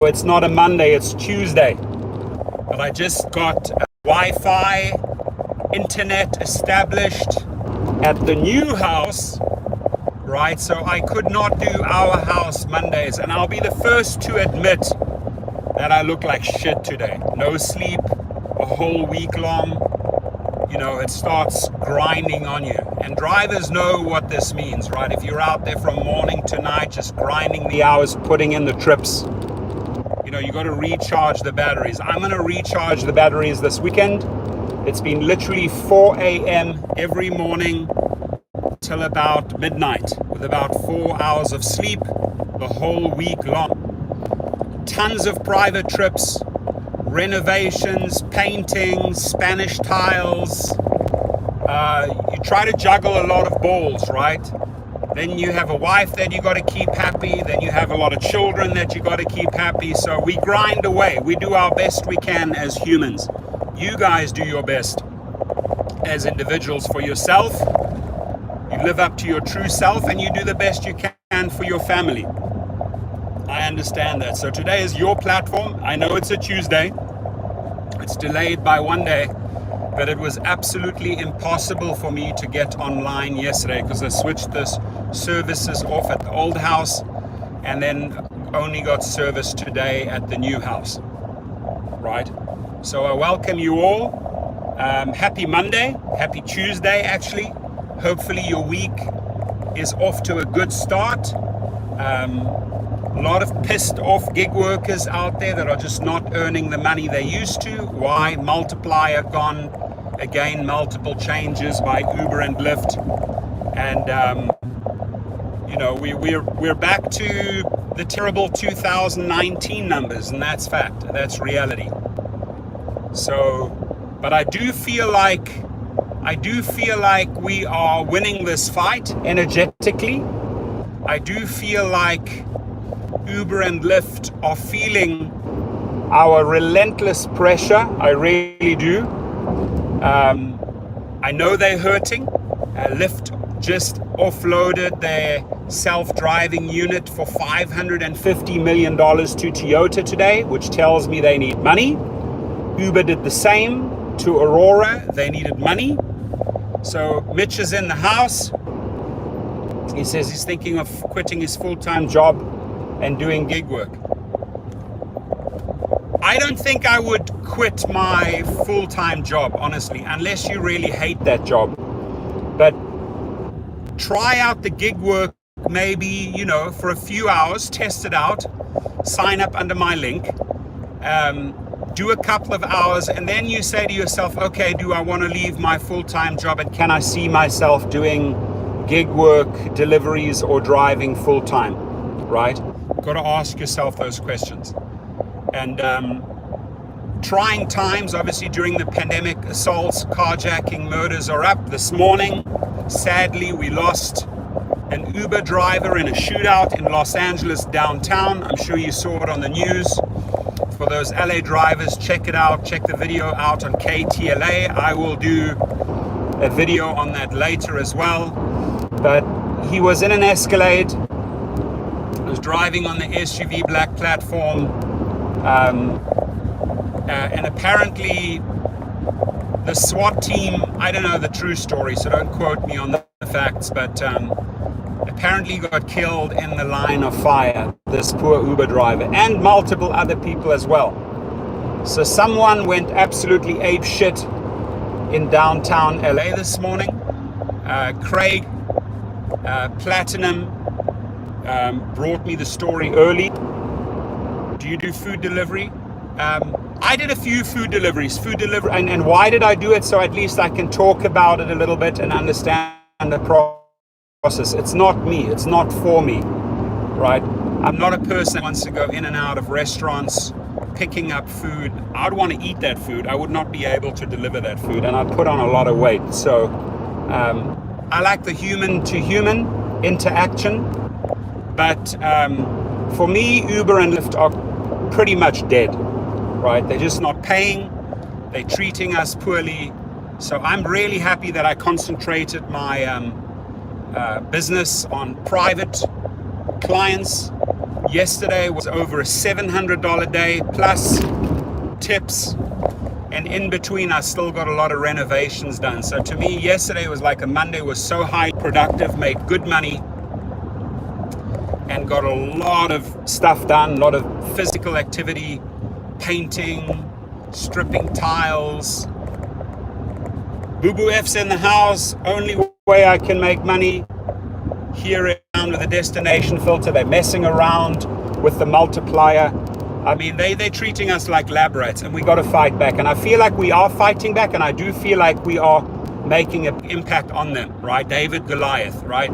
it's not a Monday, it's Tuesday. But I just got Wi-Fi, internet established at the new house, right? So I could not do our house Mondays. And I'll be the first to admit that I look like shit today. No sleep, a whole week long. You know, it starts grinding on you. And drivers know what this means, right? If you're out there from morning to night, just grinding the hours, putting in the trips, you know, you got to recharge the batteries. I'm going to recharge the batteries this weekend. It's been literally 4 a.m. every morning till about midnight, with about 4 hours of sleep the whole week long. Tons of private trips, renovations, painting, Spanish tiles. You try to juggle a lot of balls, right? Then you have a wife that you got to keep happy. Then you have a lot of children that you got to keep happy. So we grind away. We do our best we can as humans. You guys do your best as individuals for yourself. You live up to your true self and you do the best you can for your family. I understand that. So today is your platform. I know it's a Tuesday. It's delayed by 1 day, but it was absolutely impossible for me to get online yesterday because I switched this services off at the old house and then only got service today at the new house, right? So I welcome you all. Happy Monday, happy Tuesday actually. Hopefully your week is off to a good start. A lot of pissed off gig workers out there that are just not earning the money they used to. Why? Multiplier gone. Again, multiple changes by Uber and Lyft. And, you know, we're back to the terrible 2019 numbers, and that's fact. That's reality. So, but I do feel like we are winning this fight energetically. I do feel like Uber and Lyft are feeling our relentless pressure. I really do. I know they're hurting. Lyft just offloaded their self-driving unit for $550 million to Toyota today, which tells me they need money. Uber did the same to Aurora. They needed money. So Mitch is in the house. He says he's thinking of quitting his full-time job and doing gig work. I don't think I would quit my full-time job, honestly, unless you really hate that job. But try out the gig work, maybe, you know, for a few hours, test it out, sign up under my link, do a couple of hours, and then you say to yourself, okay, do I want to leave my full-time job and can I see myself doing gig work, deliveries, or driving full-time, right? Got to ask yourself those questions. And trying times, obviously during the pandemic, assaults, carjacking, murders are up. This morning, sadly, we lost an Uber driver in a shootout in Los Angeles downtown. I'm sure you saw it on the news. For those LA drivers, check it out. Check the video out on KTLA. I will do a video on that later as well. But he was in an Escalade. Was driving on the SUV black platform, and apparently the SWAT team, I don't know the true story, so don't quote me on the facts, but apparently got killed in the line of fire, this poor Uber driver, and multiple other people as well. So someone went absolutely ape shit in downtown LA this morning. Craig Platinum brought me the story early. Do you do food delivery? I did a few food deliveries, and why did I do it? So at least I can talk about it a little bit and understand the process. It's not me, it's not for me, right? I'm not a person that wants to go in and out of restaurants, picking up food. I'd want to eat that food. I would not be able to deliver that food, and I'd put on a lot of weight. So I like the human to human interaction. But for me, Uber and Lyft are pretty much dead, right? They're just not paying. They're treating us poorly. So I'm really happy that I concentrated my business on private clients Yesterday was over a $700 day plus tips. And in between, I still got a lot of renovations done. So to me, yesterday was like a Monday, was so high productive, made good money, and got a lot of stuff done, a lot of physical activity, painting, stripping tiles. Boo-boo F's in the house. Only way I can make money here around with a destination filter. They're messing around with the multiplier. I mean, they're treating us like lab rats, and we got to fight back. And I feel like we are fighting back, and I do feel like we are making an impact on them, right? David, Goliath, right?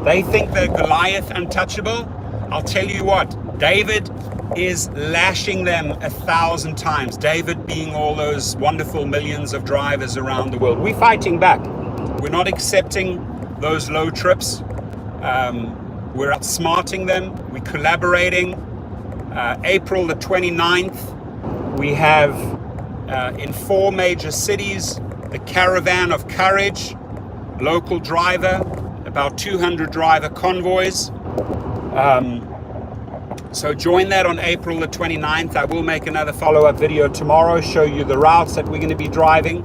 They think they're Goliath untouchable. I'll tell you what, David is lashing them 1,000 times. David being all those wonderful millions of drivers around the world. We're fighting back. We're not accepting those low trips. We're outsmarting them. We're collaborating. April the 29th, we have in 4 major cities, the Caravan of Courage, local driver, about 200 driver convoys. So join that on April the 29th. I will make another follow-up video tomorrow, show you the routes that we're going to be driving.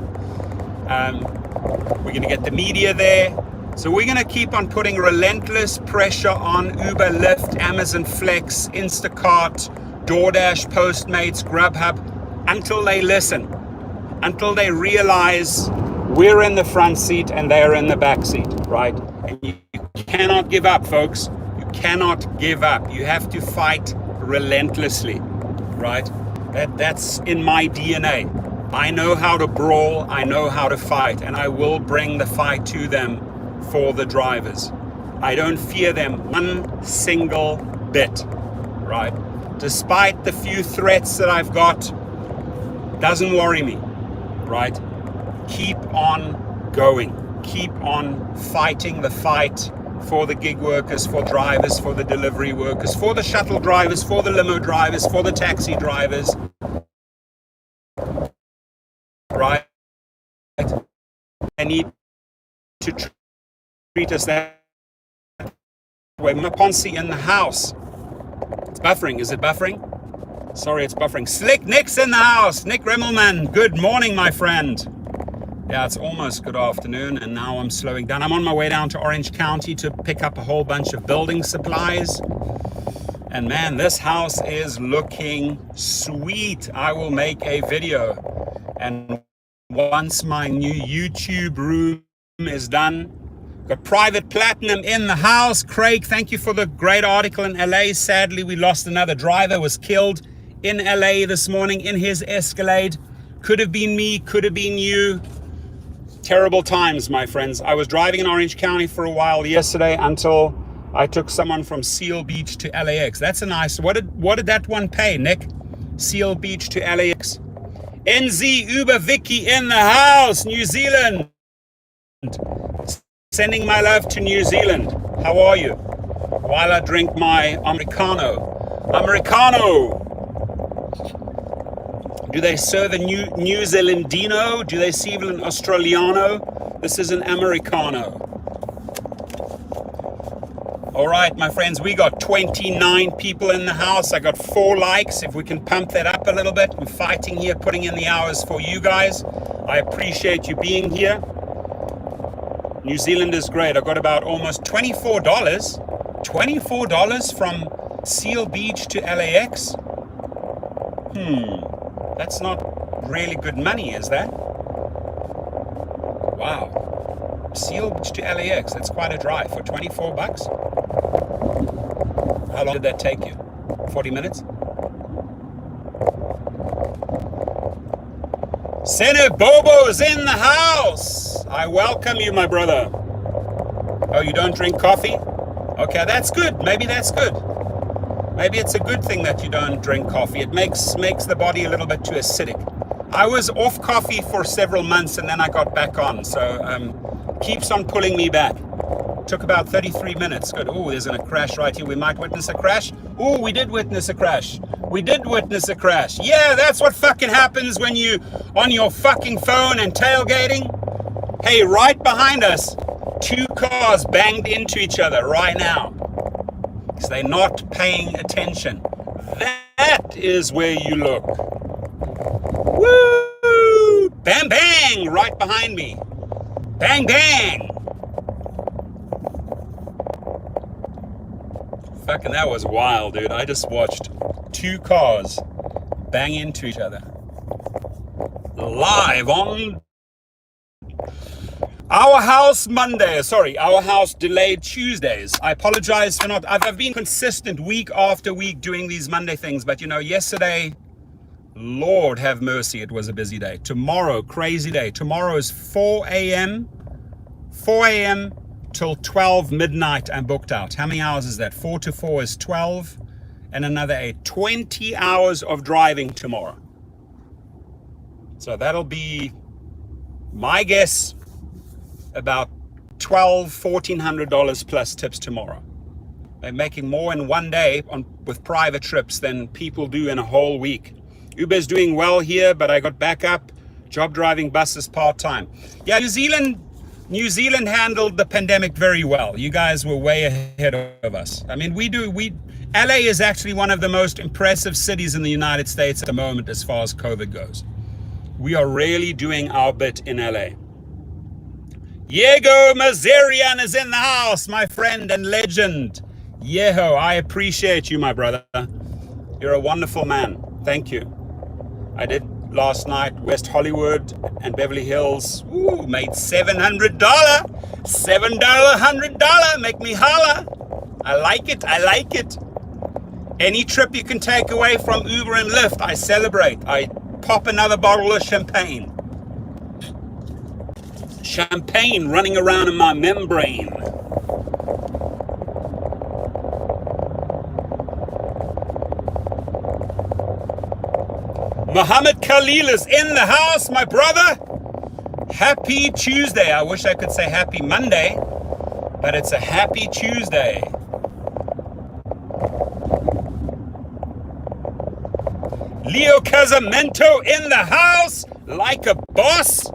We're going to get the media there. So we're going to keep on putting relentless pressure on Uber, Lyft, Amazon Flex, Instacart, DoorDash, Postmates, Grubhub, until they listen, until they realize we're in the front seat and they're in the back seat, right? And you cannot give up, folks. You cannot give up. You have to fight relentlessly, right? That's in my DNA. I know how to brawl, I know how to fight, and I will bring the fight to them for the drivers. I don't fear them one single bit, right? Despite the few threats that I've got, doesn't worry me, right? Keep on going. Keep on fighting the fight for the gig workers, for drivers, for the delivery workers, for the shuttle drivers, for the limo drivers, for the taxi drivers, right? I need to treat us that way. Maponsi in the house. It's buffering. Is it buffering? Sorry, it's buffering. Slick Nick's in the house. Nick Remmelman. Good morning, my friend. Yeah, it's almost good afternoon, and now I'm slowing down. I'm on my way down to Orange County to pick up a whole bunch of building supplies. And man, this house is looking sweet. I will make a video. And once my new YouTube room is done, got Private Platinum in the house. Craig, thank you for the great article in LA. Sadly, we lost another driver, was killed in LA this morning in his Escalade. Could have been me, could have been you. Terrible times, my friends. I was driving in Orange County for a while yesterday until I took someone from Seal Beach to LAX. That's a nice, what did that one pay, Nick? Seal Beach to LAX. NZ Uber Vicky in the house, New Zealand. Sending my love to New Zealand. How are you? While I drink my Americano. Americano! Do they serve a New Zealandino? Do they serve an Australiano? This is an Americano. All right, my friends, we got 29 people in the house. I got 4 likes. If we can pump that up a little bit. I'm fighting here, putting in the hours for you guys. I appreciate you being here. New Zealand is great. I got about almost $24. $24 from Seal Beach to LAX? That's not really good money, is that? Wow. Seal Beach to LAX, that's quite a drive for 24 bucks. How long did that take you? 40 minutes? Senator Bobo's in the house. I welcome you, my brother. Oh, you don't drink coffee? Okay, that's good. Maybe that's good. Maybe it's a good thing that you don't drink coffee. It makes the body a little bit too acidic. I was off coffee for several months and then I got back on. So keeps on pulling me back. Took about 33 minutes. Good. Oh, there's a crash right here. We might witness a crash. Oh, we did witness a crash. We did witness a crash. Yeah, that's what fucking happens when you on your fucking phone and tailgating. Hey, right behind us, 2 cars banged into each other right now. because they're not paying attention. That is where you look. Woo! Bang, bang! Right behind me. Bang, bang! Fucking that was wild, dude. I just watched 2 cars bang into each other. Live on Our House delayed Tuesdays. I apologize for not, I've been consistent week after week doing these Monday things, but you know, yesterday, Lord have mercy, it was a busy day. Tomorrow, crazy day. Tomorrow is 4 a.m. till 12 midnight. I'm booked out. How many hours is that? 4 to 4 is 12, and another 8. 20 hours of driving tomorrow. So that'll be, my guess, about $1,400 plus tips tomorrow. They're making more in one day with private trips than people do in a whole week. Uber's doing well here, but I got backup. Job driving buses part-time. Yeah, New Zealand handled the pandemic very well. You guys were way ahead of us. I mean, LA is actually one of the most impressive cities in the United States at the moment as far as COVID goes. We are really doing our bit in LA. Diego Mazarian is in the house, my friend and legend. Yeho, I appreciate you, my brother. You're a wonderful man. Thank you. I did last night, West Hollywood and Beverly Hills. Ooh, made $700. $100. Make me holla. I like it. I like it. Any trip you can take away from Uber and Lyft, I celebrate. I pop another bottle of champagne. Champagne running around in my membrane. Muhammad Khalil is in the house, my brother. Happy Tuesday. I wish I could say happy Monday, but it's a happy Tuesday. Leo Casamento in the house, like a boss.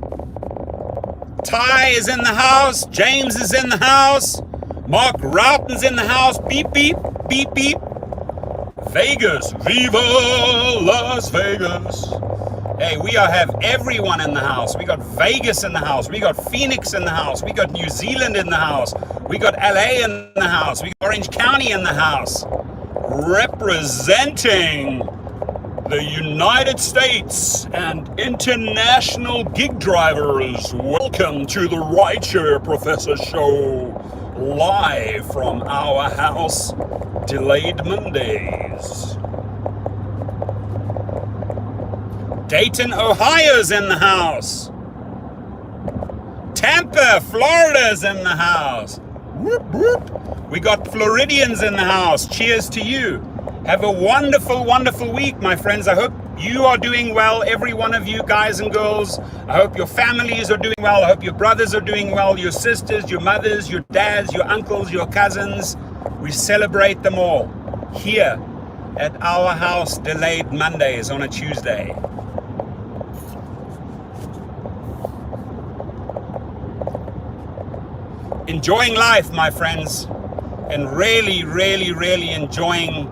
Ty is in the house. James is in the house. Mark Roughton's in the house. Beep, beep, beep, beep. Vegas, viva Las Vegas. Hey, we have everyone in the house. We got Vegas in the house. We got Phoenix in the house. We got New Zealand in the house. We got LA in the house. We got Orange County in the house. Representing the United States and international gig drivers. Welcome to the Rideshare Professor Show. Live from our house. Delayed Mondays. Dayton, Ohio's in the house. Tampa, Florida's in the house. Whoop, whoop. We got Floridians in the house. Cheers to you. Have a wonderful, wonderful week, my friends. I hope you are doing well, every one of you guys and girls. I hope your families are doing well. I hope your brothers are doing well, your sisters, your mothers, your dads, your uncles, your cousins. We celebrate them all here at our house, Delayed Mondays on a Tuesday. Enjoying life, my friends, and really, really, really enjoying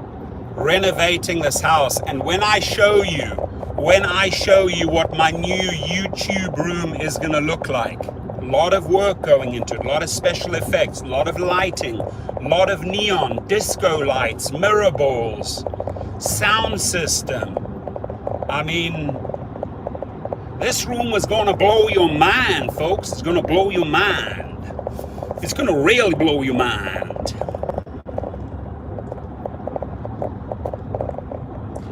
renovating this house. And when I show you what my new YouTube room is going to look like, a lot of work going into it, a lot of special effects, a lot of lighting, a lot of neon, disco lights, mirror balls, sound system. I mean, this room was going to blow your mind, folks. It's going to blow your mind. It's going to really blow your mind.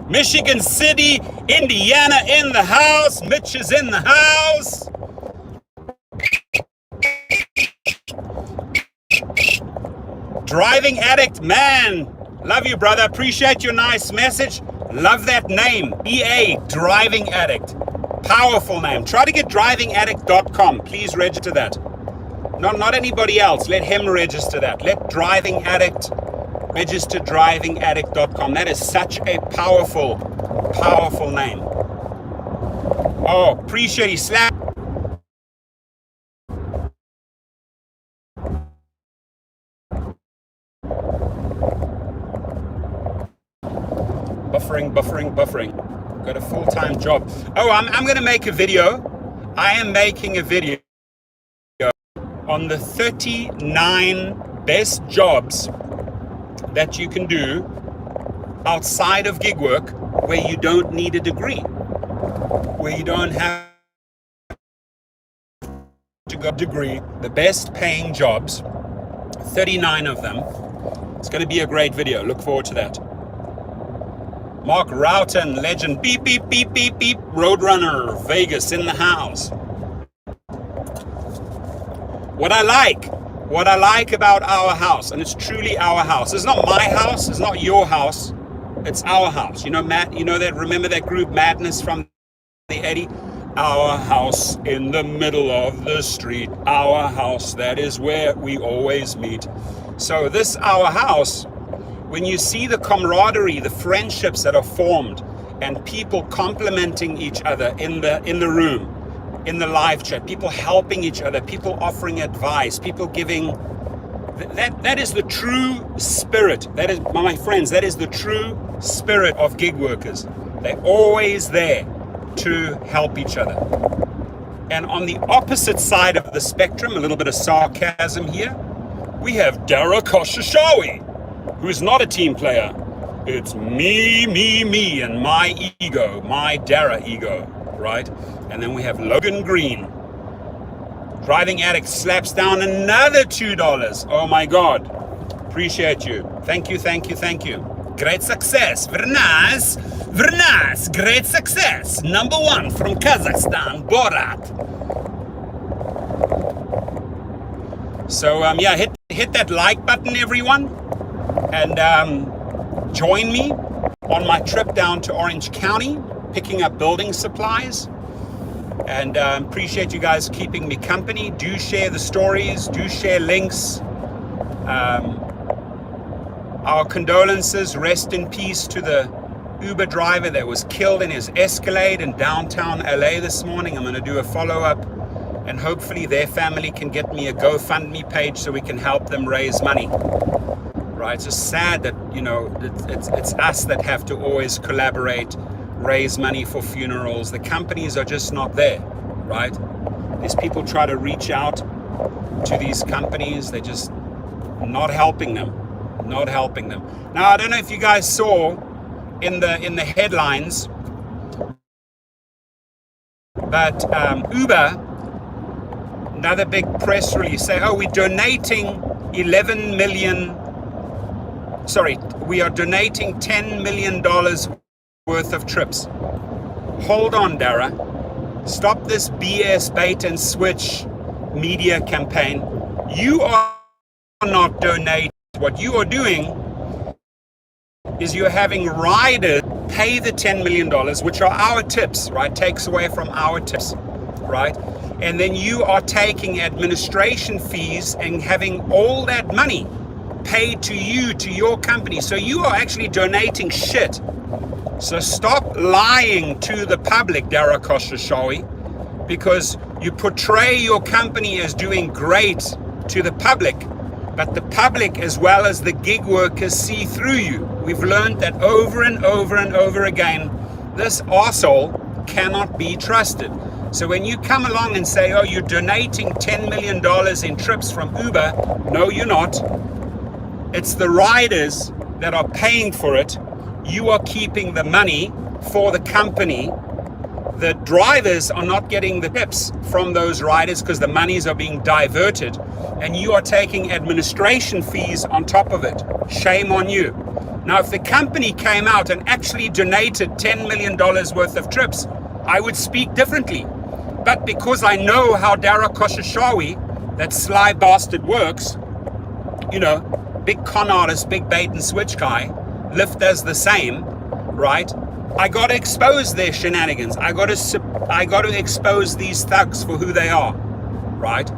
Michigan City, Indiana in the house. Mitch is in the house. Driving Addict, man. Love you, brother. Appreciate your nice message. Love that name. EA, Driving Addict. Powerful name. Try to get drivingaddict.com. Please register that. Not anybody else. Let him register that. Let Driving Addict register drivingaddict.com. That is such a powerful, powerful name. Oh, appreciate you. Slap. buffering. Got a full-time job. Oh, I'm going to make a video. I am making a video on the 39 best jobs that you can do outside of gig work where you don't need a degree, where you don't have to go degree, the best paying jobs, 39 of them. It's going to be a great video. Look forward to that. Mark Roughton, legend, beep, beep, beep, beep, beep, Roadrunner, Vegas in the house. What I like about our house, and it's truly our house. It's not my house, it's not your house, it's our house. You know, Matt, you know that, remember that group Madness from the Eddie? Our house in the middle of the street, our house, that is where we always meet. So this, our house, when you see the camaraderie, the friendships that are formed, and people complimenting each other in the room, in the live chat, people helping each other, people offering advice, people giving, that is the true spirit. That is, my friends, that is the true spirit of gig workers. They're always there to help each other. And on the opposite side of the spectrum, a little bit of sarcasm here, we have Dara Koshashawi, who's not a team player. It's me, and my ego, my Dara ego, right? And then we have Logan Green. Driving Addict slaps down another $2. Oh my God. Appreciate you. Thank you. Great success. Very nice. Great success. Number 1 from Kazakhstan, Borat. So yeah, hit that like button, everyone, and join me on my trip down to Orange County, picking up building supplies. And appreciate you guys keeping me company. Do share the stories, do share links. Our condolences, rest in peace to the Uber driver that was killed in his Escalade in downtown LA this morning. I'm going to do a follow-up, and hopefully their family can get me a GoFundMe page so we can help them raise money. Right? It's just sad that, you know, it's us that have to always collaborate, raise money for funerals. The companies are just not there, right? These people try to reach out to these companies. They're just not helping them. Now, I don't know if you guys saw in the headlines, but Uber, another big press release, say, oh, we're donating we are donating $10 million worth of trips. Hold on, Dara. Stop this BS bait and switch media campaign. You are not donating. What you are doing is you're having riders pay the $10 million, which are our tips, right? Takes away from our tips, right? And then you are taking administration fees and having all that money paid to you, to your company. So you are actually donating shit. So stop lying to the public, Dara Koshashawi, because you portray your company as doing great to the public, but the public as well as the gig workers see through you. We've learned that over and over again. This arsehole cannot be trusted. So when you come along and say, oh, you're donating $10 million in trips from Uber, no, you're not. It's the riders that are paying for it. You are keeping the money for the company. The drivers are not getting the tips from those riders because the monies are being diverted, and you are taking administration fees on top of it. Shame on you. Now, if the company came out and actually donated $10 million worth of trips, I would speak differently. But because I know how Dara Koshashawi, that sly bastard, works, you know, big con artist, big bait and switch guy, Lyft does the same, right? I got to expose their shenanigans. I got to expose these thugs for who they are, right?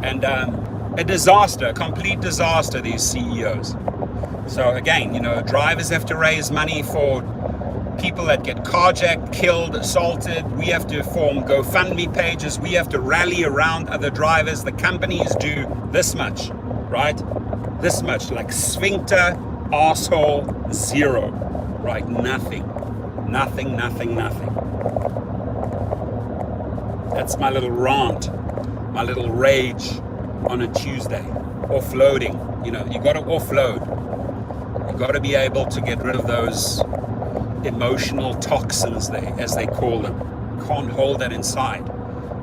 And a disaster, a complete disaster, these CEOs. So again, you know, drivers have to raise money for people that get carjacked, killed, assaulted. We have to form GoFundMe pages. We have to rally around other drivers. The companies do this much, right? This much, like sphincter, asshole, zero. right? Nothing. That's my little rant, my little rage on a Tuesday. Offloading, you got to offload. You got to be able to get rid of those emotional toxins, as they call them. Can't hold that inside.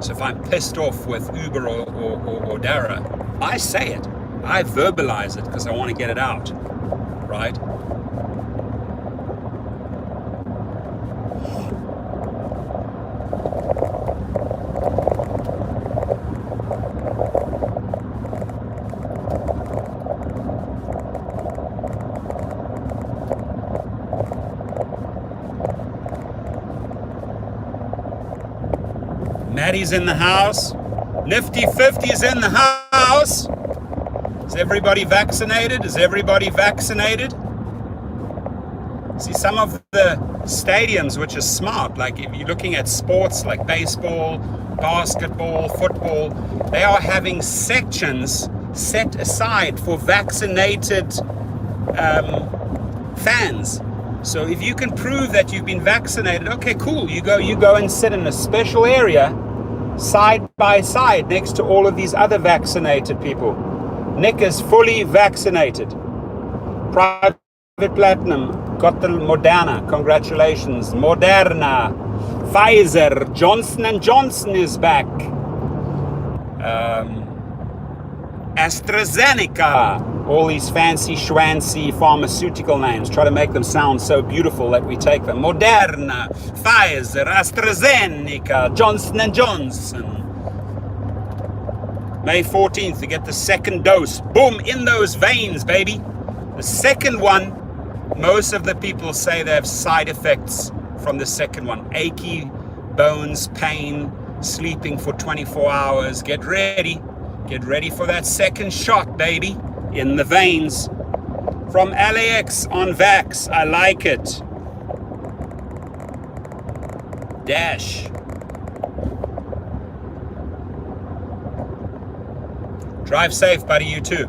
So if I'm pissed off with Uber or Dara, I say it. I verbalize it because I want to get it out, right? Maddie's in the house. Nifty 50's in the house. Is everybody vaccinated? See, some of the stadiums, which is smart, like if you're looking at sports like baseball, basketball, football, they are having sections set aside for vaccinated fans. So if you can prove that you've been vaccinated, okay, cool. You go and sit in a special area side by side next to all of these other vaccinated people. Nick is fully vaccinated. Private Platinum got the Moderna. Congratulations. Moderna. Pfizer. Johnson & Johnson is back. AstraZeneca. All these fancy schwancy pharmaceutical names. Try to make them sound so beautiful that we take them. Moderna, Pfizer, AstraZeneca, Johnson & Johnson. May 14th to get the second dose. Boom, in those veins, baby. The second one, most of the people say they have side effects from the second one. Achy bones, pain, sleeping for 24 hours. Get ready. Get ready for that second shot, baby. In the veins. From LAX on Vax. I like it. Dash. Drive safe, buddy, you too.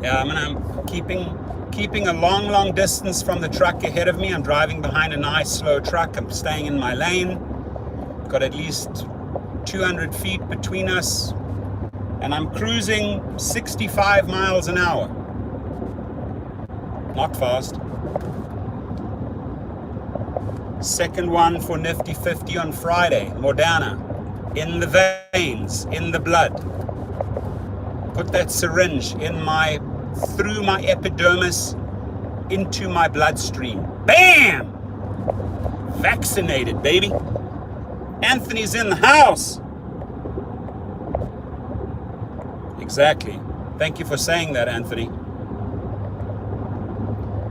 Yeah, I'm keeping a long distance from the truck ahead of me. I'm driving behind a nice slow truck. I'm staying in my lane. Got at least 200 feet between us. And I'm cruising 65 miles an hour. Not fast. Second one for Nifty 50 on Friday. Moderna. In the veins, in the blood. Put that syringe through my epidermis into my bloodstream. Bam! Vaccinated, baby. Anthony's in the house. Exactly. Thank you for saying that, Anthony.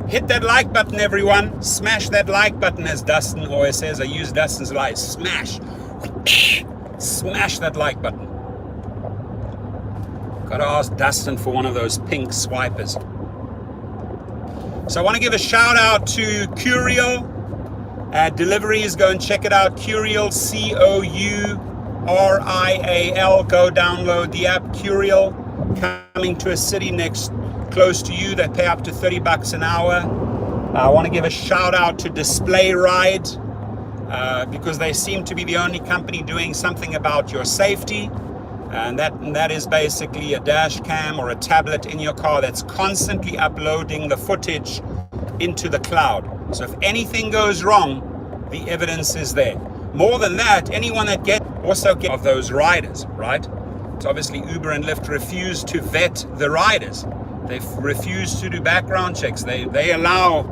Hit that like button, everyone. Smash that like button, as Dustin always says. I use Dustin's lies. Smash. Smash that like button. Gotta ask Dustin for one of those pink swipers. So I want to give a shout out to Curial. Deliveries, go and check it out. Curial, COURIAL. Go download the app. Curial, coming to a city close to you. They pay up to $30 an hour. I want to give a shout out to Display Ride because they seem to be the only company doing something about your safety. And that is basically a dash cam or a tablet in your car that's constantly uploading the footage into the cloud. So if anything goes wrong, the evidence is there. More than that, anyone that also get of those riders, right? So obviously Uber and Lyft refuse to vet the riders. They refuse to do background checks. They allow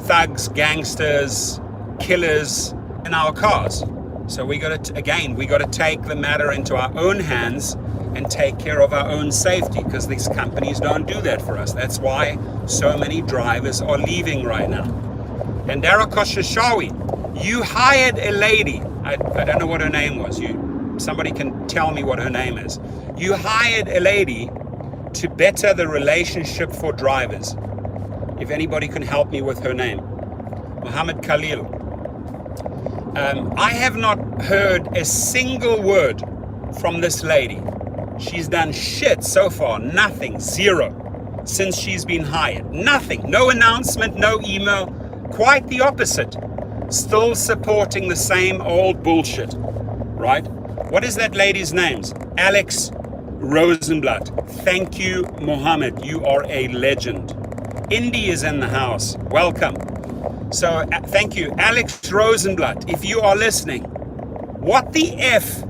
thugs, gangsters, killers in our cars. So we got to take the matter into our own hands and take care of our own safety, because these companies don't do that for us. That's why so many drivers are leaving right now. And Dara Koshashawi, you hired a lady. I don't know what her name was. Somebody can tell me what her name is. You hired a lady to better the relationship for drivers. If anybody can help me with her name. Muhammad Khalil. I have not heard a single word from this lady. She's done shit so far. Nothing. Zero. Since she's been hired. Nothing. No announcement, no email. quite the opposite. Still supporting the same old bullshit, right? What is that lady's name? Alex Rosenblatt. Thank you, Mohammed. You are a legend. Indy is in the house. Welcome. So thank you, Alex Rosenblatt. If you are listening, what the F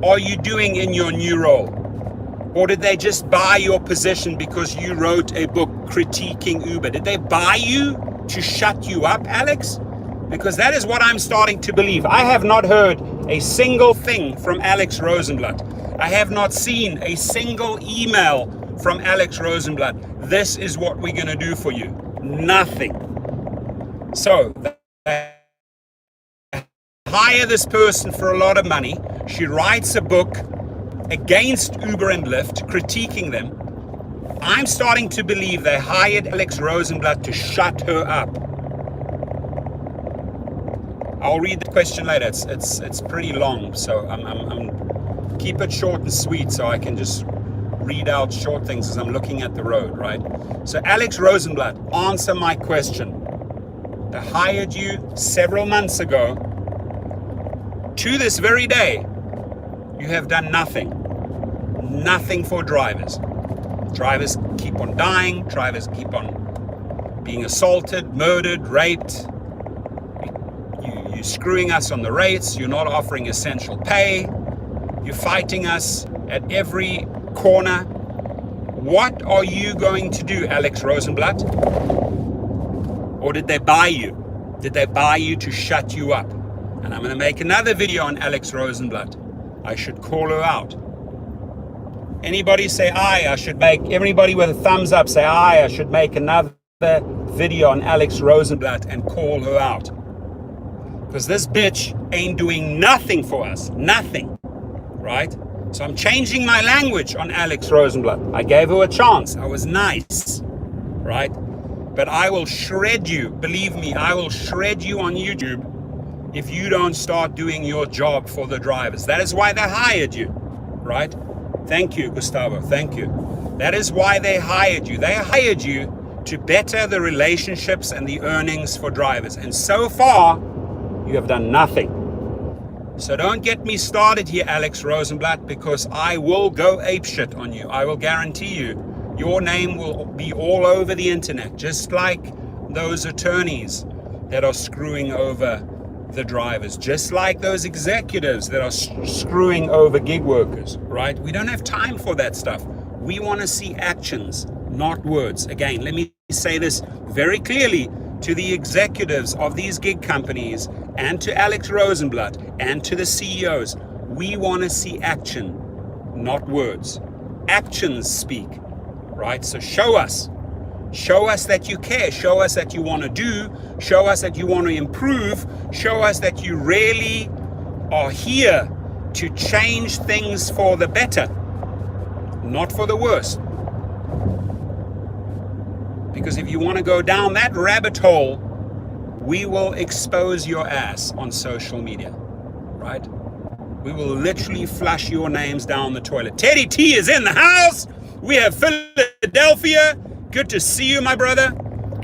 are you doing in your new role? Or did they just buy your position because you wrote a book critiquing Uber? Did they buy you to shut you up, Alex? Because that is what I'm starting to believe. I have not heard a single thing from Alex Rosenblatt. I have not seen a single email from Alex Rosenblatt. This is what we're going to do for you. Nothing. So, hire this person for a lot of money. She writes a book against Uber and Lyft, critiquing them. I'm starting to believe they hired Alex Rosenblatt to shut her up. I'll read the question later. It's pretty long, so I'm keep it short and sweet so I can just read out short things as I'm looking at the road, right? So Alex Rosenblatt, answer my question. They hired you several months ago. To this very day, you have done nothing. Nothing for drivers. Drivers keep on dying. Drivers keep on being assaulted, murdered, raped. You're screwing us on the rates. You're not offering essential pay. You're fighting us at every corner. What are you going to do, Alex Rosenblatt? Or did they buy you? Did they buy you to shut you up? And I'm going to make another video on Alex Rosenblatt. I should call her out. Anybody say aye? I should make, everybody with a thumbs up say aye. I should make another video on Alex Rosenblatt and call her out. Because this bitch ain't doing nothing for us. Nothing. Right? So I'm changing my language on Alex Rosenblatt. I gave her a chance. I was nice. Right? But I will shred you. Believe me, I will shred you on YouTube if you don't start doing your job for the drivers. That is why they hired you. Right? Thank you, Gustavo. Thank you. That is why they hired you. They hired you to better the relationships and the earnings for drivers. And so far, you have done nothing. So don't get me started here, Alex Rosenblatt, because I will go apeshit on you. I will guarantee you, your name will be all over the internet, just like those attorneys that are screwing over the drivers, just like those executives that are screwing over gig workers, right? We don't have time for that stuff. We want to see actions, not words. Again, let me say this very clearly to the executives of these gig companies and to Alex Rosenblatt and to the CEOs. We want to see action, not words. Actions speak, right? So show us that you care, show us that you want to do, show us that you want to improve, show us that you really are here to change things for the better, not for the worse. Because if you want to go down that rabbit hole, we will expose your ass on social media, right? We will literally flush your names down the toilet. Teddy T is in the house. We have Philadelphia. Good to see you, my brother.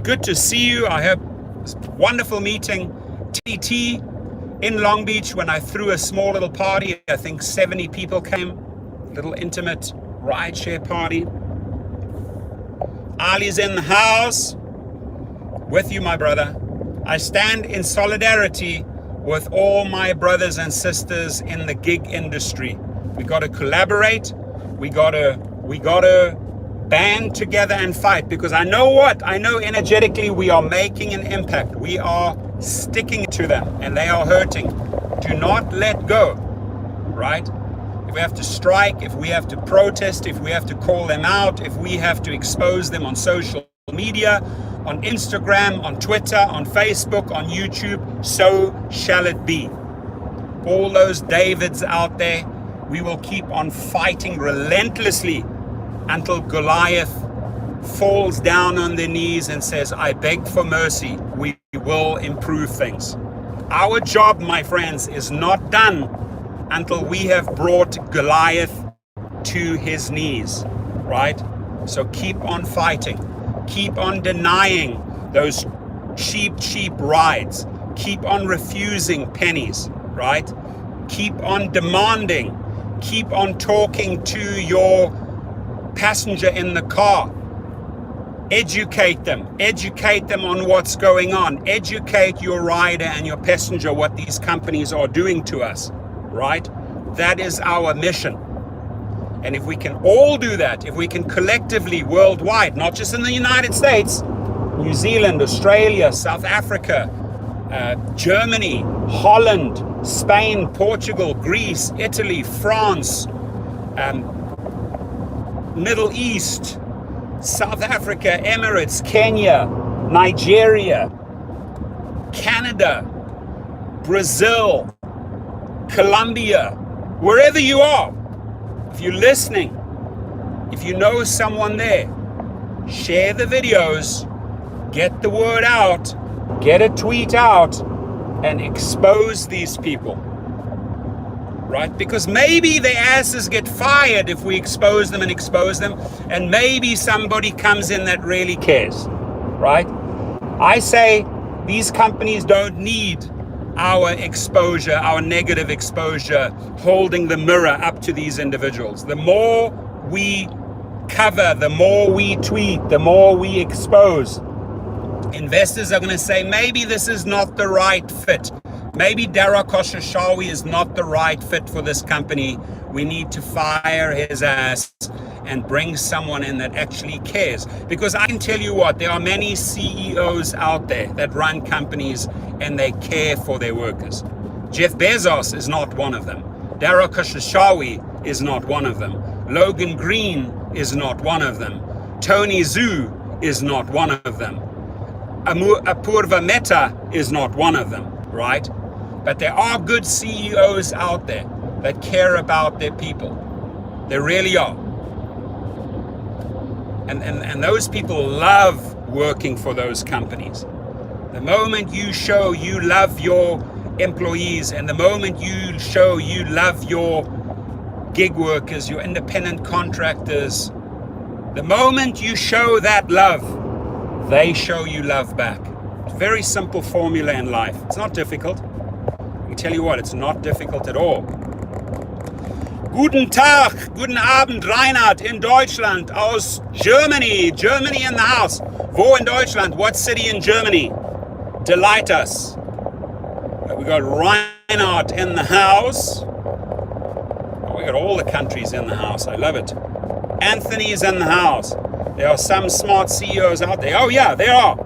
Good to see you. I had a wonderful meeting. Teddy T in Long Beach when I threw a small little party. I think 70 people came. Little intimate rideshare party. Ali's in the house. With you, my brother. I stand in solidarity with all my brothers and sisters in the gig industry. We got to collaborate. We got to band together and fight, because I know what? I know energetically we are making an impact. We are sticking to them and they are hurting. Do not let go, right? If we have to strike, if we have to protest, if we have to call them out, if we have to expose them on social media, on Instagram, on Twitter, on Facebook, on YouTube, so shall it be. All those Davids out there, we will keep on fighting relentlessly until Goliath falls down on their knees and says, I beg for mercy. We will improve things. Our job, my friends, is not done until we have brought Goliath to his knees, right? So keep on fighting. Keep on denying those cheap rides. Keep on refusing pennies, right? Keep on demanding. Keep on talking to your passenger in the car. Educate them on what's going on. Educate your rider and your passenger what these companies are doing to us, right? That is our mission. And if we can all do that, if we can collectively, worldwide, not just in the United States, New Zealand, Australia, South Africa, Germany, Holland, Spain, Portugal, Greece, Italy, France, Middle East, South Africa, Emirates, Kenya, Nigeria, Canada, Brazil, Colombia, wherever you are, if you're listening, if you know someone there, share the videos, get the word out, get a tweet out, and expose these people, right? Because maybe their asses get fired if we expose them, and maybe somebody comes in that really cares, right? I say these companies don't need our exposure, our negative exposure, holding the mirror up to these individuals. The more we cover, the more we tweet, the more we expose, investors are going to say, maybe this is not the right fit. Maybe Dara Khosrowshahi is not the right fit for this company. We need to fire his ass and bring someone in that actually cares. Because I can tell you what, there are many CEOs out there that run companies and they care for their workers. Jeff Bezos is not one of them. Dara Khosrowshahi is not one of them. Logan Green is not one of them. Tony Zhu is not one of them. Apurva Mehta is not one of them, right? But there are good CEOs out there that care about their people. There really are. And those people love working for those companies. The moment you show you love your employees, and the moment you show you love your gig workers, your independent contractors, the moment you show that love, they show you love back. It's a very simple formula in life. It's not difficult. I can tell you what, it's not difficult at all. Guten Tag, guten Abend, Reinhard in Deutschland aus Germany. Germany in the house. Wo in Deutschland? What city in Germany? Delight us. We got Reinhard in the house. Oh, we got all the countries in the house. I love it. Anthony is in the house. There are some smart CEOs out there. Oh yeah, there are.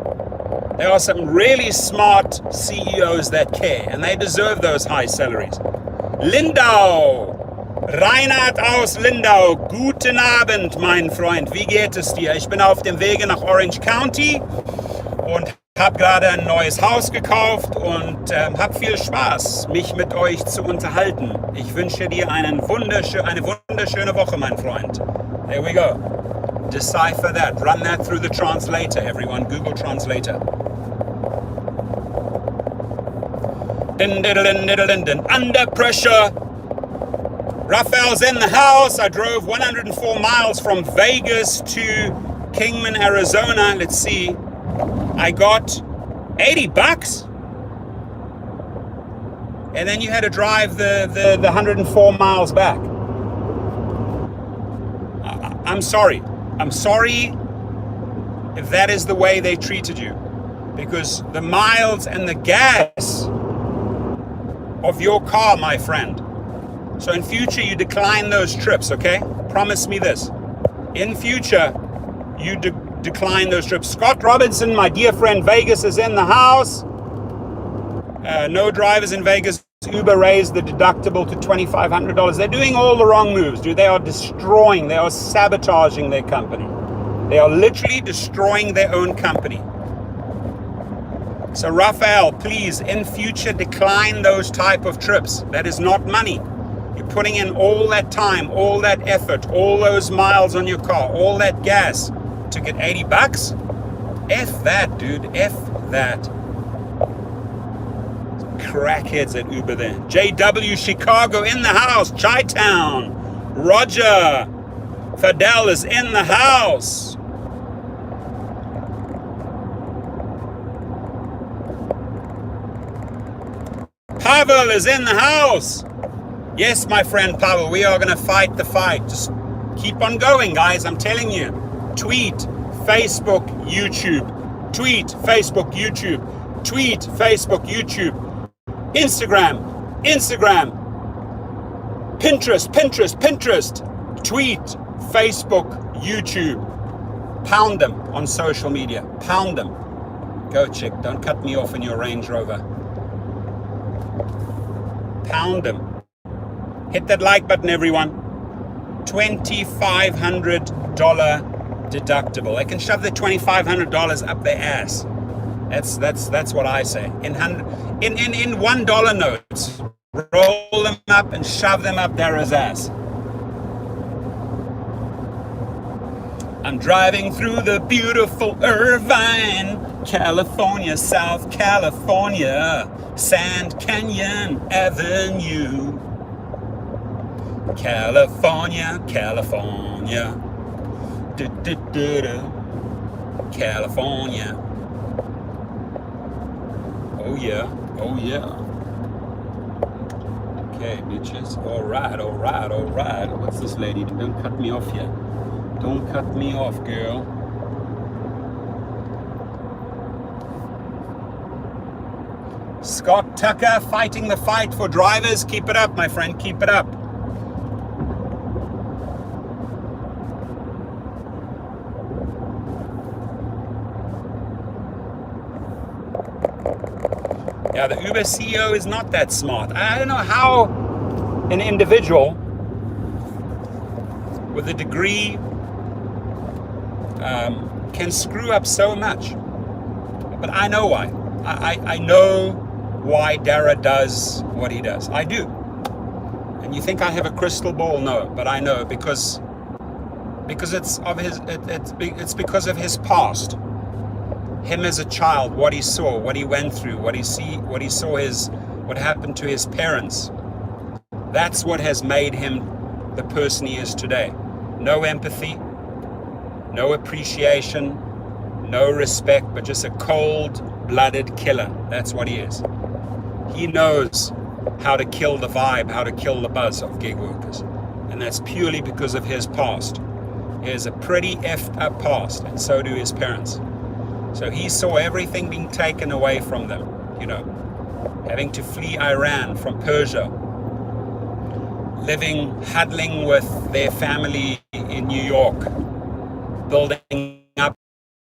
There are some really smart CEOs that care, and they deserve those high salaries. Lindau. Reinhard aus Lindau. Guten Abend, mein Freund. Wie geht es dir? Ich bin auf dem Wege nach Orange County und habe gerade ein neues Haus gekauft und habe viel Spaß, mich mit euch zu unterhalten. Ich wünsche dir eine wunderschöne Woche, mein Freund. There we go. Decipher that. Run that through the translator, everyone. Google Translator. Under pressure. Raphael's in the house. I drove 104 miles from Vegas to Kingman, Arizona. Let's see. I got $80. And then you had to drive the 104 miles back. I'm sorry. I'm sorry if that is the way they treated you, because the miles and the gas of your car, my friend. So in future, you decline those trips, okay? Promise me this. In future, you decline those trips. Scott Robinson, my dear friend, Vegas is in the house. No drivers in Vegas. Uber raised the deductible to $2,500. They're doing all the wrong moves, dude. They are destroying, they are sabotaging their company. They are literally destroying their own company. So Raphael, please, in future, decline those type of trips. That is not money. You're putting in all that time, all that effort, all those miles on your car, all that gas to get $80? F that, dude. F that. Crackheads at Uber there. JW Chicago in the house. Chi-Town. Roger Fidel is in the house. Pavel is in the house. Yes, my friend Pavel, we are going to fight the fight. Just keep on going, guys. I'm telling you. Tweet, Facebook, YouTube. Tweet, Facebook, YouTube. Tweet, Facebook, YouTube. Instagram. Pinterest. Tweet, Facebook, YouTube. Pound them on social media. Pound them. Go, chick. Don't cut me off in your Range Rover. Pound them. Hit that like button, everyone. $2,500 deductible. They can shove the $2,500 up their ass. That's what I say. In $1 notes, roll them up and shove them up Dara's ass. I'm driving through the beautiful Irvine, California, South California, Sand Canyon Avenue. California. California. Oh yeah. Okay, bitches. All right. What's this lady? Don't cut me off yet. Don't cut me off, girl. Scott Tucker fighting the fight for drivers. Keep it up, my friend. Keep it up. Yeah, the Uber CEO is not that smart. I don't know how an individual with a degree can screw up so much. But I know why. I know why Dara does what he does. I do. And you think I have a crystal ball? No, but I know because it's because of his past. Him as a child, what he saw, what he went through, what happened to his parents. That's what has made him the person he is today. No empathy, no appreciation, no respect, but just a cold-blooded killer. That's what he is. He knows how to kill the vibe, how to kill the buzz of gig workers. And that's purely because of his past. He has a pretty effed up past, and so do his parents. So he saw everything being taken away from them, having to flee Iran from Persia, huddling with their family in New York, building up,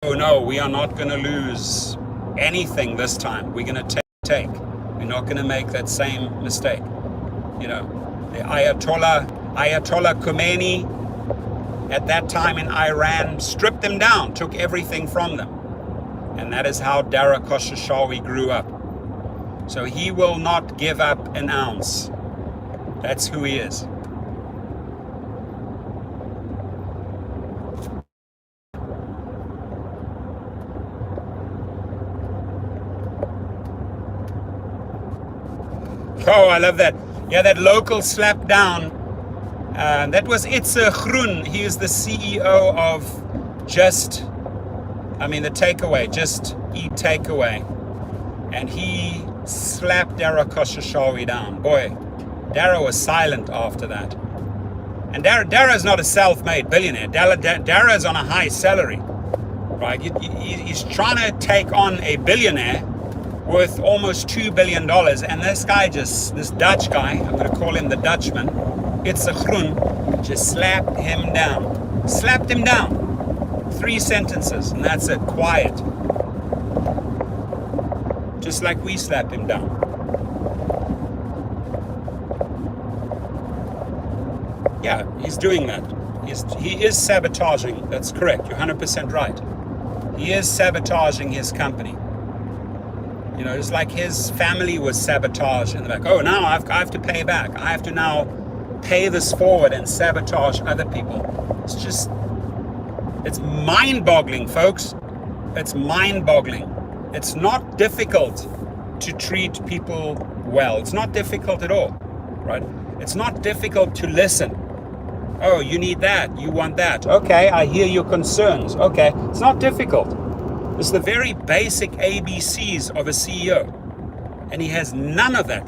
oh no, we are not going to lose anything this time. We're going to take. We're not going to make that same mistake. The Ayatollah Khomeini at that time in Iran stripped them down, took everything from them. And that is how Dara Khosrowshahi grew up. So he will not give up an ounce. That's who he is. Oh, I love that. Yeah, that local slap down. That was Itze Groen. He is the CEO of the takeaway, Just Eat Takeaway. And he slapped Dara Khosrowshahi down. Boy, Dara was silent after that. And Dara is not a self-made billionaire. Dara is on a high salary, right? He's trying to take on a billionaire worth almost $2 billion. And this Dutch guy, I'm going to call him the Dutchman, Itze Groen, just slapped him down. 3 sentences, and that's it. Quiet. Just like we slapped him down. Yeah, he's doing that. He is sabotaging. That's correct. You're 100% right. He is sabotaging his company. It's like his family was sabotaged in the back. Oh, now I have to pay back. I have to now pay this forward and sabotage other people. It's mind-boggling, folks. It's mind-boggling. It's not difficult to treat people well. It's not difficult at all, right? It's not difficult to listen. Oh, you need that. You want that. Okay, I hear your concerns. Okay, it's not difficult. It's the very basic ABCs of a CEO. And he has none of that.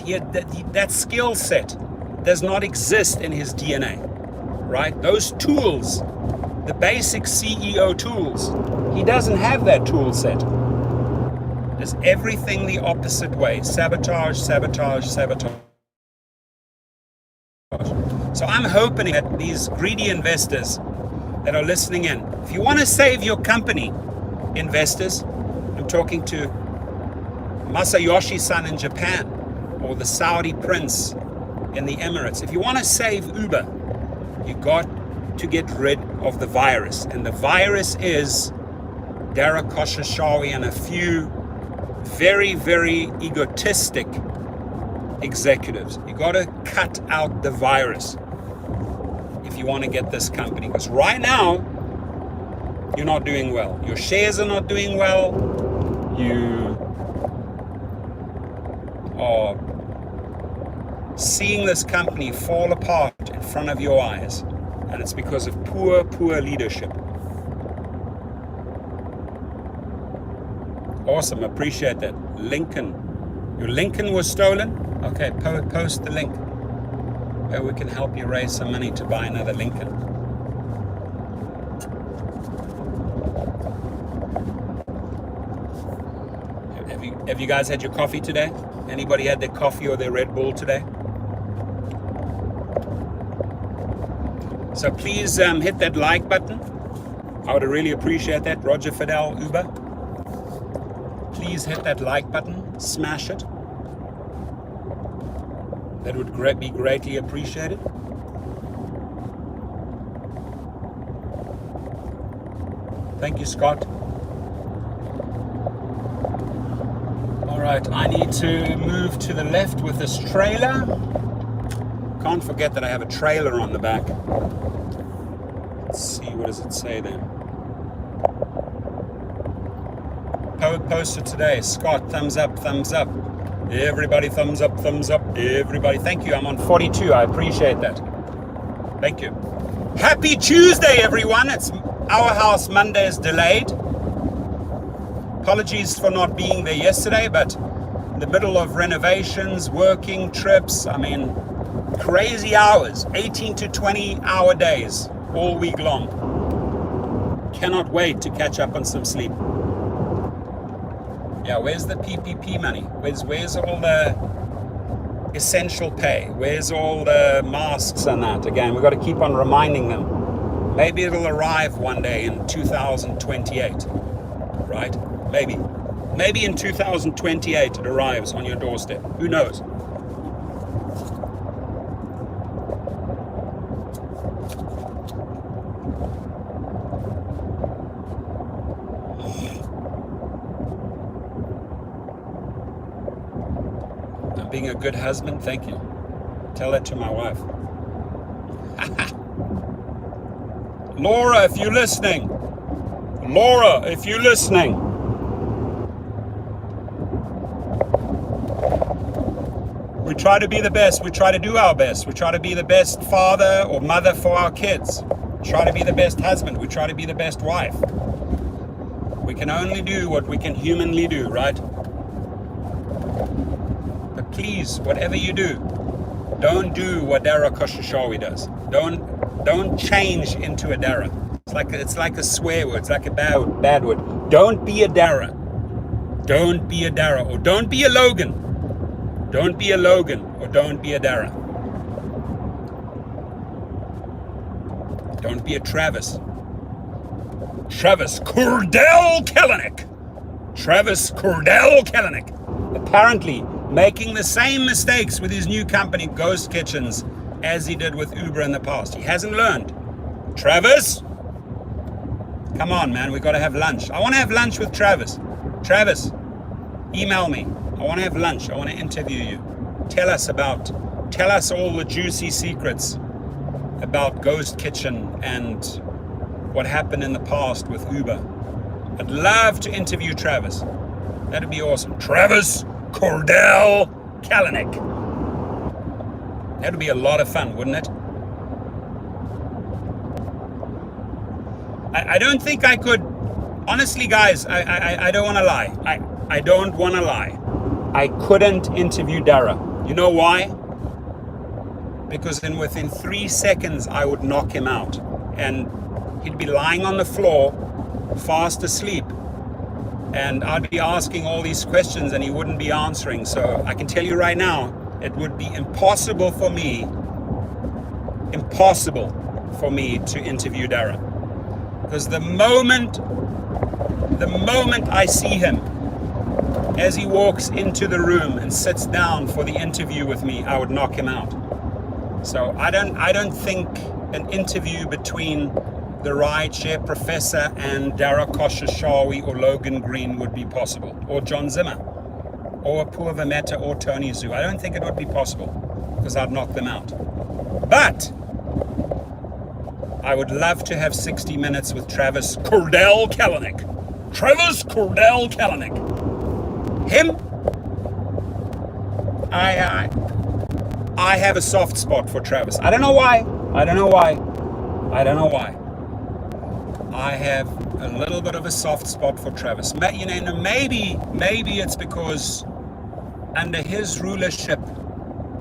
That skill set does not exist in his DNA, right? Those tools, the basic CEO tools, he doesn't have that tool set. Does everything the opposite way. Sabotage, sabotage, sabotage. So I'm hoping that these greedy investors that are listening in, if you want to save your company, investors, I'm talking to Masayoshi-san in Japan or the Saudi prince in the Emirates. If you want to save Uber, you got to get rid of the virus. And the virus is Dara Khosrowshahi and a few very, very egotistic executives. You got to cut out the virus if you want to get this company. Because right now, you're not doing well. Your shares are not doing well. You are seeing this company fall apart in front of your eyes. And it's because of poor leadership. Awesome, appreciate that. Lincoln. Your Lincoln was stolen? Okay, post the link. Maybe we can help you raise some money to buy another Lincoln. Have you guys had your coffee today? Anybody had their coffee or their Red Bull today? So please hit that like button. I would really appreciate that. Roger Fidel Uber. Please hit that like button. Smash it. That would be greatly appreciated. Thank you, Scott. All right, I need to move to the left with this trailer. Can't forget that I have a trailer on the back. Let's see, what does it say then? Posted today. Scott, thumbs up, thumbs up. Everybody, thumbs up, thumbs up. Everybody, thank you. I'm on 42. I appreciate that. Thank you. Happy Tuesday, everyone. It's Our House Monday is delayed. Apologies for not being there yesterday, but in the middle of renovations, working, trips, I mean, crazy hours, 18 to 20 hour days, all week long. Cannot wait to catch up on some sleep. Yeah, where's the PPP money? Where's all the essential pay? Where's all the masks and that? Again, we've got to keep on reminding them. Maybe it'll arrive one day in 2028, right? Maybe in 2028 it arrives on your doorstep. Who knows? I'm being a good husband, thank you. Tell that to my wife. Laura, if you're listening. Laura, if you're listening. We try to be the best. We try to do our best. We try to be the best father or mother for our kids. We try to be the best husband. We try to be the best wife. We can only do what we can humanly do, right? But please, whatever you do, don't do what Dara Khosrowshahi does. Don't change into a Dara. It's like a swear word. It's like a bad word. Don't be a Dara. Don't be a Dara, or don't be a Logan. Don't be a Logan, or don't be a Dara. Don't be a Travis. Travis Cordell Kalanick. Travis Cordell Kalanick. Apparently making the same mistakes with his new company, Ghost Kitchens, as he did with Uber in the past. He hasn't learned. Travis? Come on, man, we got to have lunch. I want to have lunch with Travis. Travis, email me. I want to have lunch. I want to interview you. Tell us all the juicy secrets about Ghost Kitchen and what happened in the past with Uber. I'd love to interview Travis. That'd be awesome. Travis Cordell Kalanick. That'd be a lot of fun, wouldn't it? I don't think I could, honestly guys, I don't want to lie. I don't want to lie. I couldn't interview Dara. You know why? Because within 3 seconds I would knock him out, and he'd be lying on the floor, fast asleep, and I'd be asking all these questions and he wouldn't be answering. So I can tell you right now, it would be impossible for me to interview Dara. Because the moment I see him, as he walks into the room and sits down for the interview with me, I would knock him out. So I don't think an interview between the rideshare professor and Dara Khosrowshahi or Logan Green would be possible, or John Zimmer, or Purva Mehta, or Tony Zhu. I don't think it would be possible, because I'd knock them out. But I would love to have 60 minutes with Travis Cordell-Kalanick. Travis Cordell-Kalanick. Him, I have a soft spot for Travis. I don't know why. I have a little bit of a soft spot for Travis. Maybe it's because under his rulership,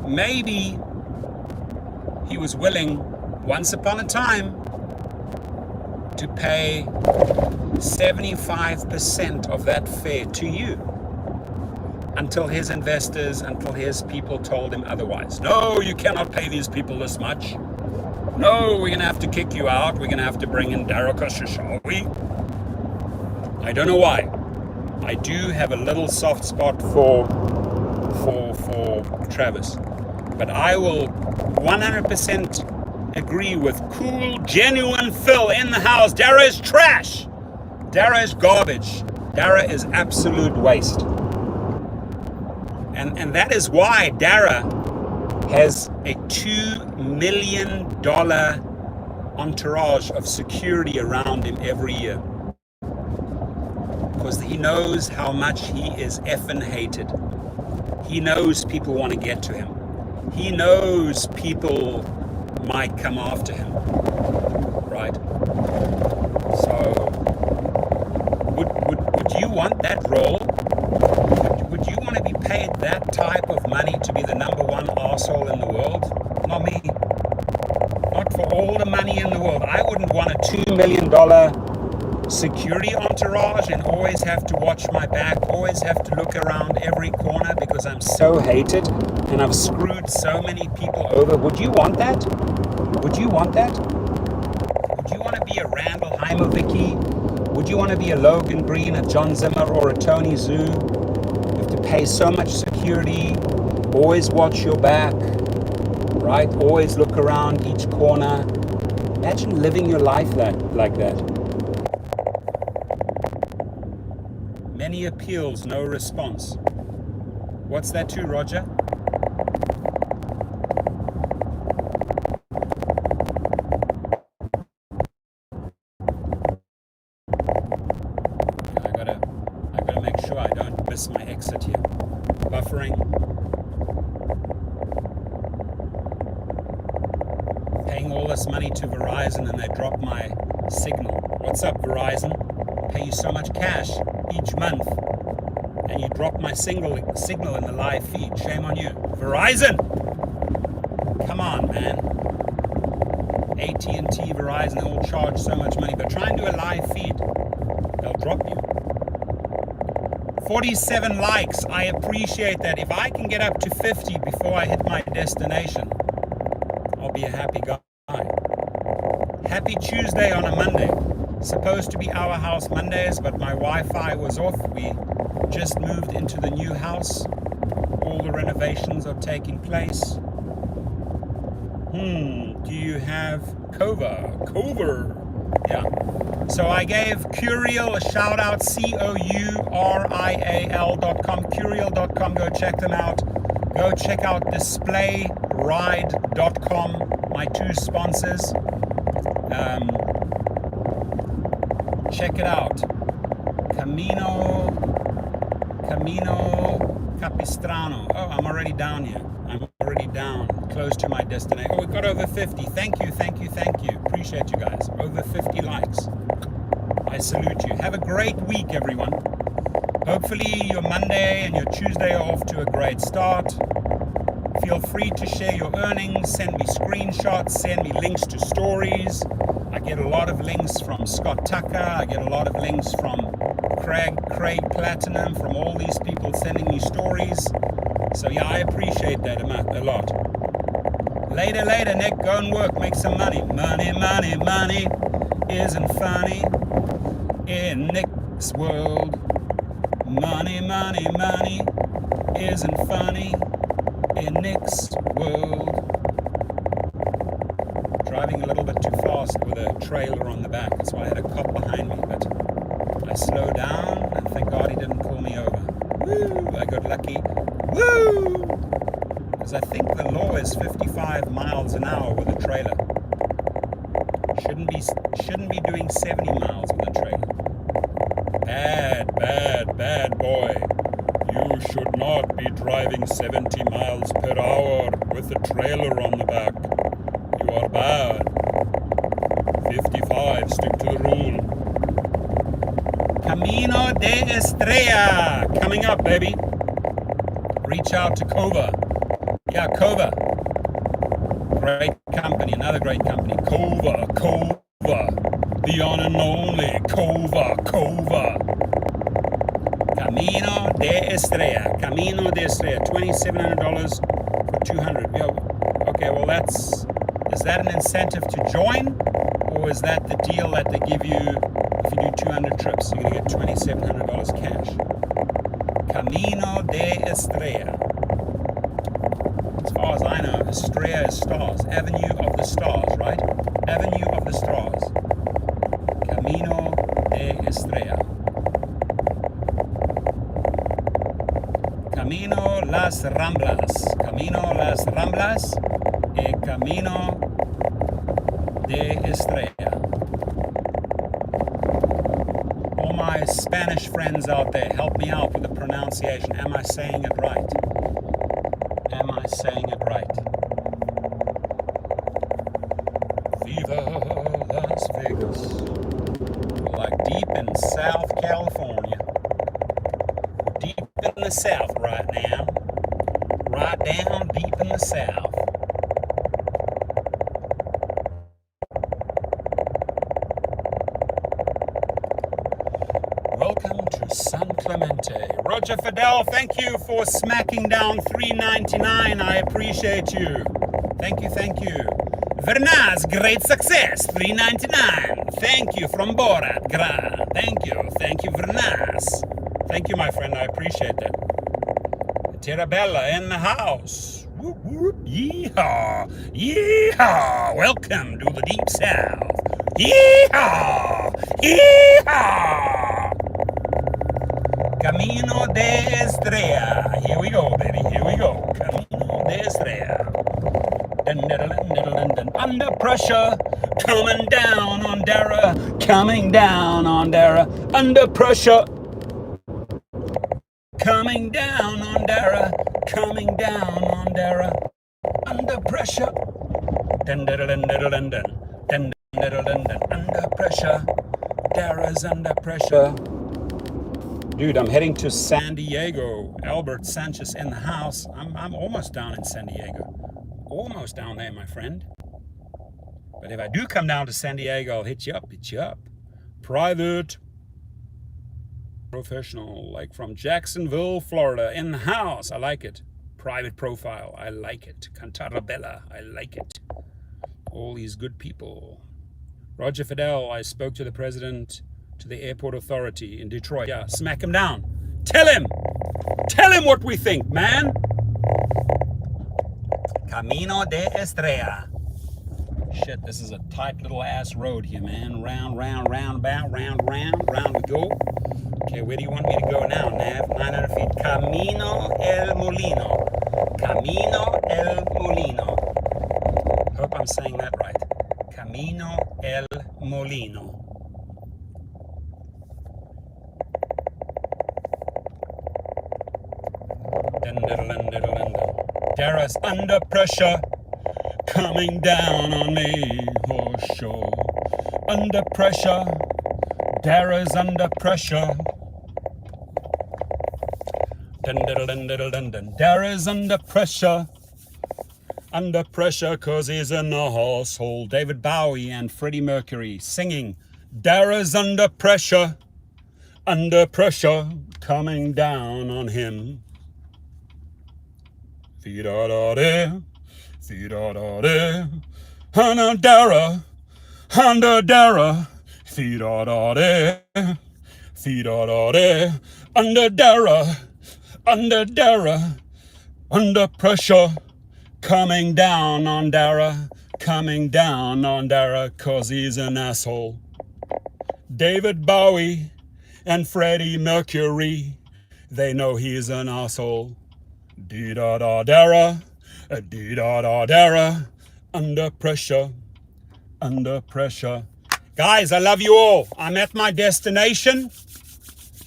maybe he was willing, once upon a time, to pay 75% of that fare to you, until his investors, until his people told him otherwise. No, you cannot pay these people this much. No, we're going to have to kick you out. We're going to have to bring in Dara Khosrowshahi. I don't know why. I do have a little soft spot for Travis. But I will 100% agree with Cool Genuine Phil in the house. Dara is trash. Dara is garbage. Dara is absolute waste. And that is why Dara has a $2 million entourage of security around him every year. Because he knows how much he is effing hated. He knows people want to get to him. He knows people might come after him. Right? So, would you want that role? Would you want to be paid that type of money to be the number one arsehole in the world? Not me. Not for all the money in the world. I wouldn't want a $2 million security entourage and always have to watch my back, always have to look around every corner because I'm so hated and I've screwed so many people over. Would you want that? Would you want that? Would you want to be a Randall Heimovicki? Would you want to be a Logan Green, a John Zimmer, or a Tony Zhu? You have to pay so much security, always watch your back, right? Always look around each corner. Imagine living your life like that. Many appeals, no response. What's that to, Roger? I gotta make sure I don't miss my exit here. Buffering. Paying all this money to Verizon and they drop my signal. What's up, Verizon? Pay you so much cash each month and you drop my signal in the live feed. Shame on you. Verizon! Come on, man. AT&T, Verizon, they all charge so much money, but try and do a live feed. They'll drop you. 47 likes. I appreciate that. If I can get up to 50 before I hit my destination, I'll be a happy guy. Happy Tuesday on a Monday. Supposed to be our house Mondays, but my Wi-Fi was off. We just moved into the new house. All the renovations are taking place. Do you have Cover? Yeah. So I gave Curial a shout out, COURIAL.com, Curial.com. Go check them out. Go check out DisplayRide.com, my two sponsors. Check it out. Camino Capistrano. Oh, I'm already down here. I'm already down, close to my destination. Oh, we got over 50. Thank you. Appreciate you guys. Over 50 likes. I salute you. Have a great week, everyone. Hopefully your Monday and your Tuesday are off to a great start. Feel free to share your earnings, send me screenshots, send me links to stories. I get a lot of links from Scott Tucker, I get a lot of links from Craig Platinum, from all these people sending me stories. So yeah, I appreciate that a lot. Later, Nick, go and work, make some money. Money isn't funny in Nick's world. Money isn't funny in Nick's world. Driving a little bit too fast with a trailer on the back. That's why I had a cop behind me, but I slowed down and thank God he didn't pull me over. Woo! I got lucky. Woo! Because I think the law is 55 miles an hour with a trailer. Shouldn't be doing 70 miles with a trailer. Bad boy. You should not be driving 70 miles per hour with a trailer on the back. You are bad. 55, stick to the rule. Camino de Estrella, coming up, baby. Reach out to Kova. Yeah, Kova. Great company, another great company. Kova. The one and only Kova. Camino de Estrella, $2,700 for 200. Okay, well is that an incentive to join, or is that the deal that they give you if you do 200 trips? You're gonna get $2,700 cash. Camino de Estrella. As far as I know, Estrella is stars, Avenue of the Stars, right? Avenue of the Stars. Camino de Estrella. Camino Las Ramblas y Camino de Estrella. All my Spanish friends out there, help me out with the pronunciation. Am I saying it right? Viva Las Vegas. Like deep in South California. Deep in the South right now. Right down deep in the South. Welcome to San Clemente. Roger Fidel, thank you for smacking down $3.99. I appreciate you. Thank you. Vernaz, great success, $3.99. Thank you from Borat, Gra. Thank you, Vernaz. Thank you, my friend, I appreciate that. Terabella in the house. Whoop, whoop. Yeehaw. Welcome to the Deep South. Yeehaw. Camino de Estrella. Here we go, baby. Camino de Estrella. Under pressure, coming down on Dara. Under pressure, coming down on Dara. Under pressure. Under pressure. Dara's under pressure. Dude, I'm heading to San Diego. Albert Sanchez in the house. I'm almost down in San Diego. Almost down there, my friend. But if I do come down to San Diego, I'll hit you up. Private. Professional, like from Jacksonville, Florida, in the house. I like it. Private profile. I like it. Cantarabella. I like it. All these good people. Roger Fidel, I spoke to the president, to the airport authority in Detroit. Yeah, smack him down. Tell him what we think, man. Camino de Estrella. Shit, this is a tight little ass road here, man. Round we go. Okay, where do you want me to go now, Nav? 900 feet. Camino el Molino. Hope I'm saying that right. Camino el Molino. Dara's under pressure, coming down on me, oh sure. Under pressure, Dara's under pressure. Dara's under pressure cause he's in a household. David Bowie and Freddie Mercury singing Dara's under pressure coming down on him. Fee-da-da-da, fee-da-da-da, under Dara, fee-da-da-da, fee-da-da-da, under Dara, under pressure, coming down on Dara, cause he's an asshole. David Bowie and Freddie Mercury, they know he's an asshole. Dee-da-da-dara, dee-da-da-dara, under pressure. Guys, I love you all. I'm at my destination.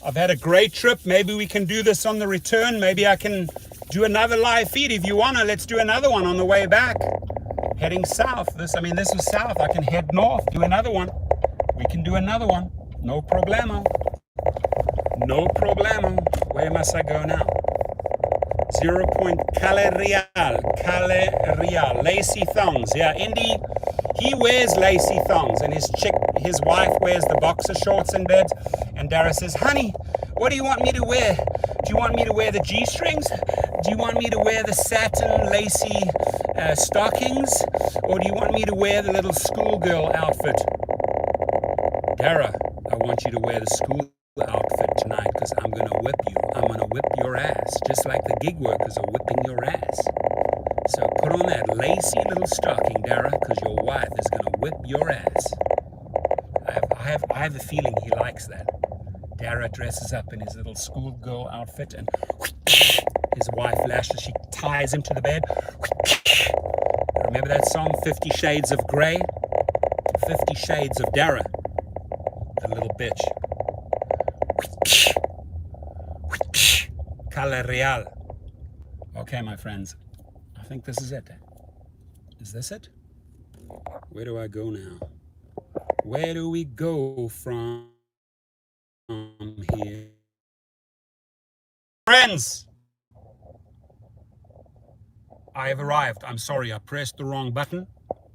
I've had a great trip. Maybe we can do this on the return. Maybe I can do another live feed. If you want to, let's do another one on the way back. Heading south. This was south. I can head north, do another one. We can do another one. No problemo. Where must I go now? 0. Cale Real. Lacy thongs. Yeah, Indy, he wears lacy thongs, and his wife wears the boxer shorts in bed. And Dara says, honey, what do you want me to wear? Do you want me to wear the G-strings? Do you want me to wear the satin lacy stockings? Or do you want me to wear the little schoolgirl outfit? Dara, I want you to wear the school outfit tonight because I'm going to whip you. I'm going to whip your ass, just like the gig workers are whipping your ass. So put on that lacy little stocking, Dara, because your wife is going to whip your ass. I have a feeling he likes that. Dara dresses up in his little schoolgirl outfit and his wife lashes. She ties him to the bed. Remember that song, 50 Shades of Grey? 50 Shades of Dara, the little bitch. Cale Real. Okay, my friends. I think this is it. Is this it? Where do I go now? Where do we go from here? Friends, I have arrived. I'm sorry, I pressed the wrong button.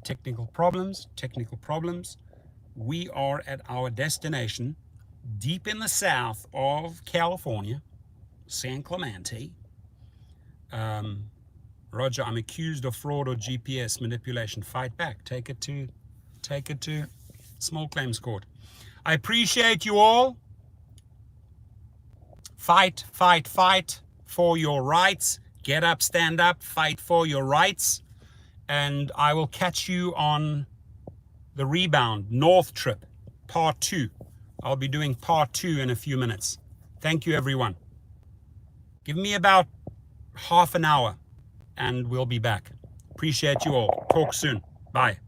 Technical problems. We are at our destination, deep in the south of California, San Clemente. Roger, I'm accused of fraud or GPS manipulation. Fight back. Take it to small claims court. I appreciate you all. Fight for your rights. Get up, stand up, fight for your rights. And I will catch you on the rebound, North Trip, part 2. I'll be doing part 2 in a few minutes. Thank you, everyone. Give me about half an hour and we'll be back. Appreciate you all. Talk soon. Bye.